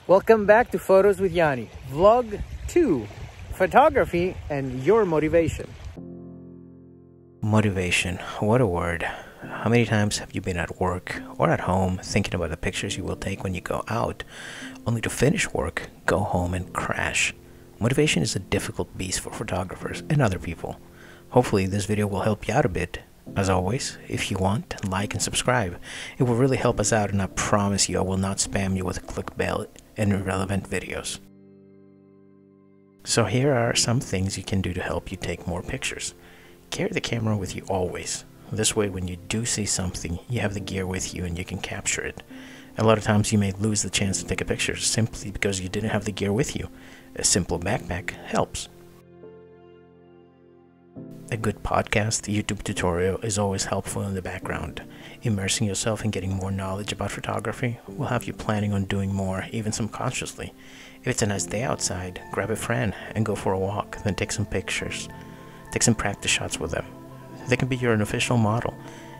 Welcome back to Photos with Yanni, Vlog 2, Photography and Your Motivation. Motivation, what a word. How many times have you been at work or at home thinking about the pictures you will take when you go out, only to finish work, go home and crash? Motivation is a difficult beast for photographers and other people. Hopefully this video will help you out a bit. As always, if you want, like and subscribe. It will really help us out, and I promise you I will not spam you with clickbait and irrelevant videos. So here are some things you can do to help you take more pictures. Carry the camera with you always. This way when you do see something, you have the gear with you and you can capture it. A lot of times you may lose the chance to take a picture simply because you didn't have the gear with you. A simple backpack helps. A good podcast, YouTube tutorial is always helpful in the background. Immersing yourself in getting more knowledge about photography will have you planning on doing more, even subconsciously. If it's a nice day outside, grab a friend and go for a walk, then take some pictures. Take some practice shots with them. They can be your unofficial model.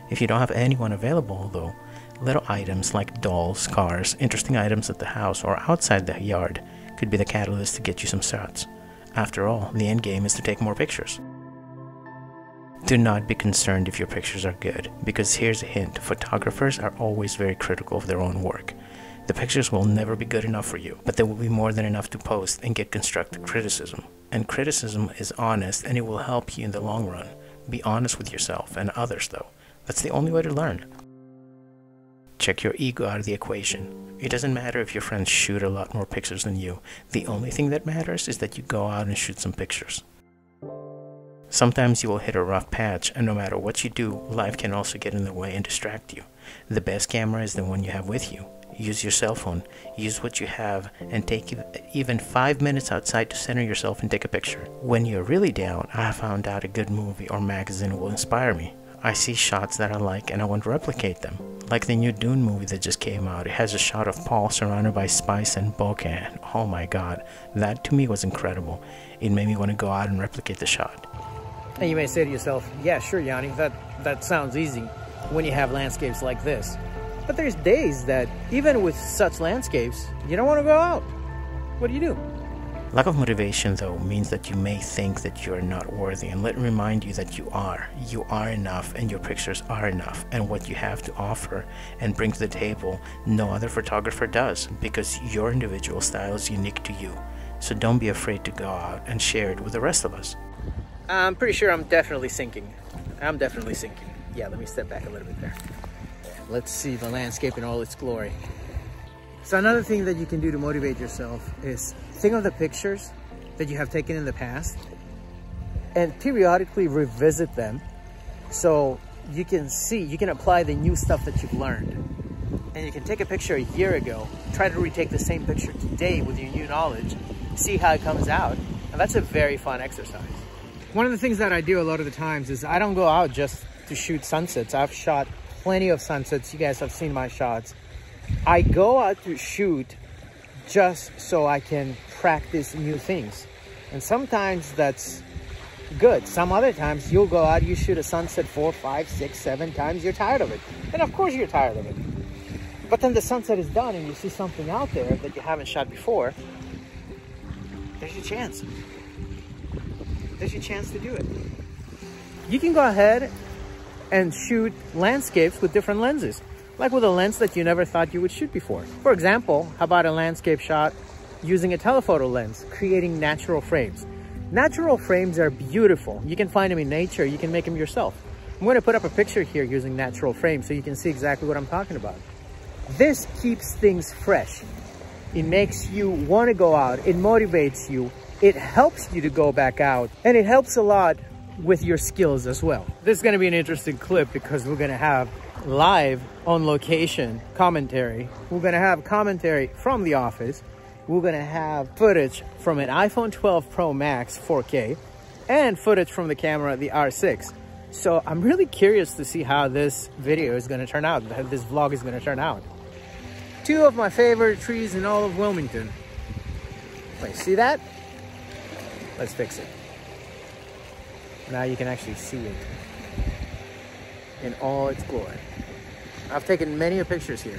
If you don't have anyone available though, little items like dolls, cars, interesting items at the house or outside the yard could be the catalyst to get you some shots. After all, the end game is to take more pictures. Do not be concerned if your pictures are good, because here's a hint: photographers are always very critical of their own work. The pictures will never be good enough for you, but they will be more than enough to post and get constructive criticism. And criticism is honest, and it will help you in the long run. Be honest with yourself and others though. That's the only way to learn. Check your ego out of the equation. It doesn't matter if your friends shoot a lot more pictures than you. The only thing that matters is that you go out and shoot some pictures. Sometimes you will hit a rough patch, and no matter what you do, life can also get in the way and distract you. The best camera is the one you have with you. Use your cell phone, use what you have, and take even 5 minutes outside to center yourself and take a picture. When you're really down, I have found out a good movie or magazine will inspire me. I see shots that I like and I want to replicate them. Like the new Dune movie that just came out. It has a shot of Paul surrounded by spice and bokeh. Oh my god, that to me was incredible. It made me want to go out and replicate the shot. And you may say to yourself, yeah, sure, Yanni, that sounds easy when you have landscapes like this. But there's days that, even with such landscapes, you don't want to go out. What do you do? Lack of motivation, though, means that you may think that you are not worthy, and let me remind you that you are. You are enough, and your pictures are enough, and what you have to offer and bring to the table, no other photographer does, because your individual style is unique to you. So don't be afraid to go out and share it with the rest of us. I'm pretty sure I'm definitely sinking. Yeah, let me step back a little bit there. Let's see the landscape in all its glory. So another thing that you can do to motivate yourself is think of the pictures that you have taken in the past and periodically revisit them so you can apply the new stuff that you've learned. And you can take a picture a year ago, try to retake the same picture today with your new knowledge, see how it comes out, and that's a very fun exercise. One of the things that I do a lot of the times is I don't go out just to shoot sunsets. I've shot plenty of sunsets. You guys have seen my shots. I go out to shoot just so I can practice new things. And sometimes that's good. Some other times you'll go out, you shoot a sunset 4, 5, 6, 7 times, you're tired of it. And of course you're tired of it. But then the sunset is done and you see something out there that you haven't shot before. There's your chance. There's your chance to do it. You can go ahead and shoot landscapes with different lenses, like with a lens that you never thought you would shoot before. For example, how about a landscape shot using a telephoto lens, creating natural frames? Natural frames are beautiful. You can find them in nature. You can make them yourself. I'm going to put up a picture here using natural frames so you can see exactly what I'm talking about. This keeps things fresh. It makes you want to go out. It motivates you. It helps you to go back out, and it helps a lot with your skills as well. This is going to be an interesting clip because we're going to have live on location commentary. We're going to have commentary from the office. We're going to have footage from an iPhone 12 Pro Max 4K and footage from the camera, the R6. So I'm really curious to see how this video is going to turn out, how this vlog is going to turn out. Two of my favorite trees in all of Wilmington. Wait, see that? Let's fix it. Now you can actually see it in all its glory. I've taken many pictures here.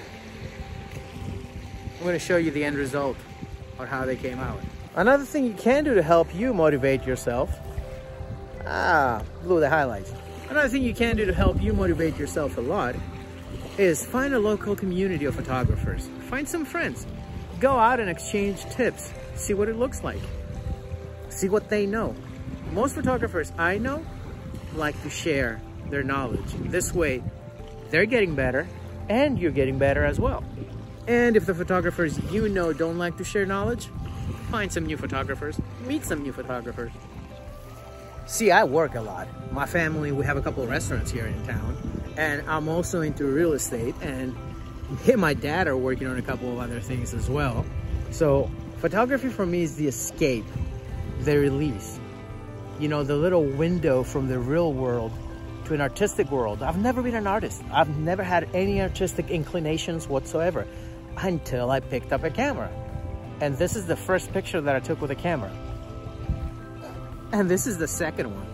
I'm going to show you the end result on how they came out. Another thing you can do to help you motivate yourself, blew the highlights. Another thing you can do to help you motivate yourself a lot is find a local community of photographers. Find some friends. Go out and exchange tips. See what it looks like. See what they know. Most photographers I know like to share their knowledge. This way, they're getting better and you're getting better as well. And if the photographers you know don't like to share knowledge, find some new photographers, meet some new photographers. See, I work a lot. My family, we have a couple of restaurants here in town, and I'm also into real estate, and me and my dad are working on a couple of other things as well. So photography for me is the escape, the release. You know, the little window from the real world to an artistic world. I've never been an artist. I've never had any artistic inclinations whatsoever until I picked up a camera. And this is the first picture that I took with a camera. And this is the second one.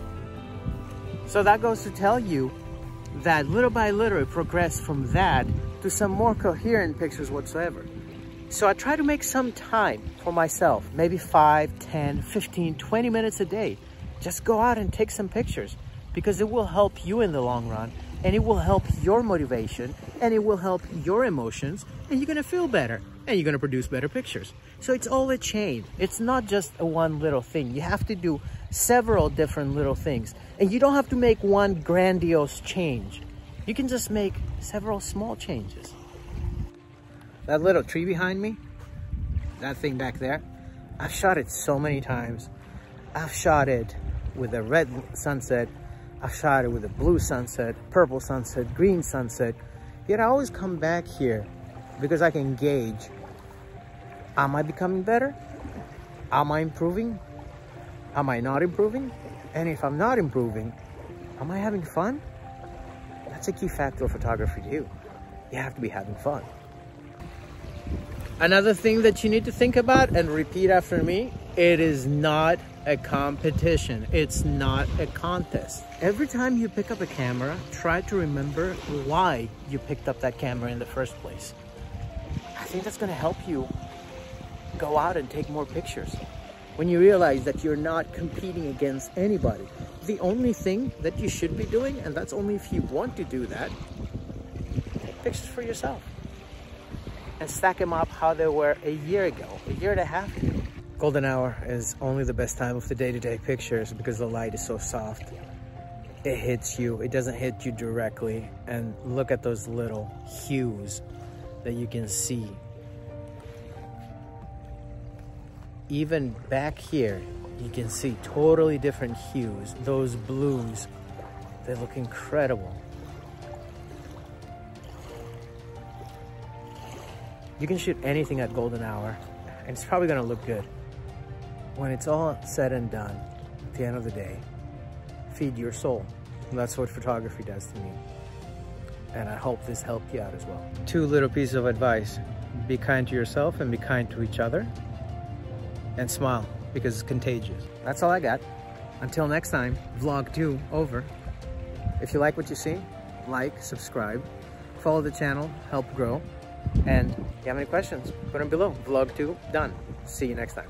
So that goes to tell you that little by little it progressed from that to some more coherent pictures whatsoever. So I try to make some time for myself, maybe 5, 10, 15, 20 minutes a day. Just go out and take some pictures, because it will help you in the long run, and it will help your motivation, and it will help your emotions, and you're gonna feel better, and you're gonna produce better pictures. So it's all a chain. It's not just a one little thing. You have to do several different little things, and you don't have to make one grandiose change. You can just make several small changes. That little tree behind me, that thing back there, I've shot it so many times. I've shot it with a red sunset. I've shot it with a blue sunset, purple sunset, green sunset. Yet I always come back here because I can gauge, am I becoming better? Am I improving? Am I not improving? And if I'm not improving, am I having fun? That's a key factor of photography too. You have to be having fun. Another thing that you need to think about and repeat after me, it is not a competition. It's not a contest. Every time you pick up a camera, try to remember why you picked up that camera in the first place. I think that's going to help you go out and take more pictures. When you realize that you're not competing against anybody, the only thing that you should be doing, and that's only if you want to do that, take pictures for yourself and stack them up how they were a year ago, a year and a half ago. Golden hour is only the best time of the day to take pictures because the light is so soft. It hits you, it doesn't hit you directly. And look at those little hues that you can see. Even back here, you can see totally different hues. Those blues, they look incredible. You can shoot anything at golden hour, and it's probably gonna look good. When it's all said and done, at the end of the day, feed your soul. And that's what photography does to me. And I hope this helped you out as well. 2 little pieces of advice. Be kind to yourself and be kind to each other. And smile, because it's contagious. That's all I got. Until next time, vlog 2 over. If you like what you see, like, subscribe, follow the channel, help grow. And if you have any questions, put them below. Vlog 2 done. See you next time.